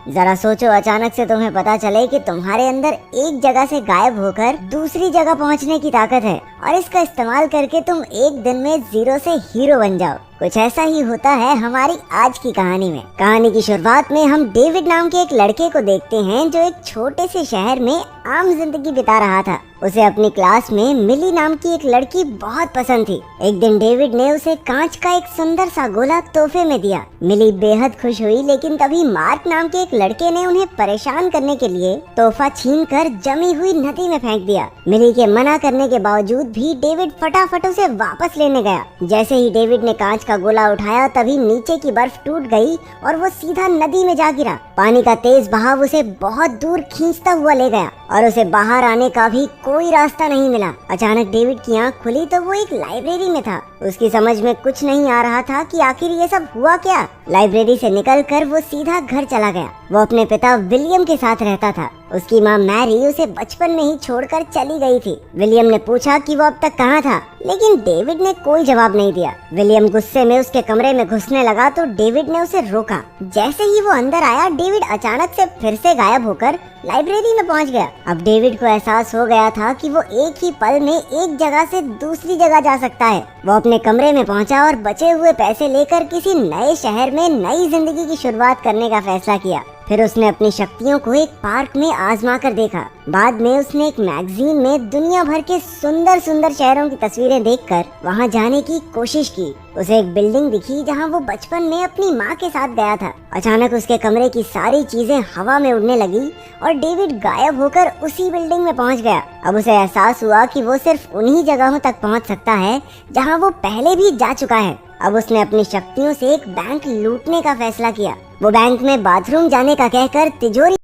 जरा सोचो, अचानक से तुम्हें पता चले कि तुम्हारे अंदर एक जगह से गायब होकर दूसरी जगह पहुंचने की ताकत है और इसका इस्तेमाल करके तुम एक दिन में जीरो से हीरो बन जाओ। कुछ ऐसा ही होता है हमारी आज की कहानी में। कहानी की शुरुआत में हम डेविड नाम के एक लड़के को देखते हैं जो एक छोटे से शहर में आम जिंदगी बिता रहा था। उसे अपनी क्लास में मिली नाम की एक लड़की बहुत पसंद थी। एक दिन डेविड ने उसे कांच का एक सुंदर सा गोला तोहफे में दिया। मिली बेहद खुश हुई, लेकिन तभी मार्क नाम के एक लड़के ने उन्हें परेशान करने के लिए तोहफा छीनकर जमी हुई नदी में फेंक दिया। मिली के मना करने के बावजूद भी डेविड फटाफट उसे वापस लेने गया। जैसे ही डेविड ने कांच का गोला उठाया, तभी नीचे की बर्फ टूट गई और वो सीधा नदी में जा गिरा। पानी का तेज बहाव उसे बहुत दूर खींचता हुआ ले गया और उसे बाहर आने का भी कोई रास्ता नहीं मिला। अचानक डेविड की आंख खुली तो वो एक लाइब्रेरी में था। उसकी समझ में कुछ नहीं आ रहा था कि आखिर ये सब हुआ क्या। लाइब्रेरी से निकलकर वो सीधा घर चला गया। वो अपने पिता विलियम के साथ रहता था। उसकी माँ मैरी उसे बचपन में ही छोड़कर चली गई थी। विलियम ने पूछा कि वो अब तक कहाँ था, लेकिन डेविड ने कोई जवाब नहीं दिया। विलियम गुस्से में उसके कमरे में घुसने लगा तो डेविड ने उसे रोका। जैसे ही वो अंदर आया, डेविड अचानक से फिर से गायब होकर लाइब्रेरी में पहुंच गया। अब डेविड को एहसास हो गया था कि वो एक ही पल में एक जगह से दूसरी जगह जा सकता है। वो अपने कमरे में पहुंचा और बचे हुए पैसे लेकर किसी नए शहर में नई जिंदगी की शुरुआत करने का फैसला किया। फिर उसने अपनी शक्तियों को एक पार्क में आजमा कर देखा। बाद में उसने एक मैगजीन में दुनिया भर के सुंदर सुंदर शहरों की तस्वीरें देखकर वहां जाने की कोशिश की। उसे एक बिल्डिंग दिखी जहां वो बचपन में अपनी माँ के साथ गया था। अचानक उसके कमरे की सारी चीजें हवा में उड़ने लगी और डेविड गायब होकर उसी बिल्डिंग में पहुंच गया। अब उसे एहसास हुआ कि वो सिर्फ उन्हीं जगहों तक पहुंच सकता है जहां वो पहले भी जा चुका है। अब उसने अपनी शक्तियों से एक बैंक लूटने का फैसला किया। वो बैंक में बाथरूम जाने का कहकर तिजोरी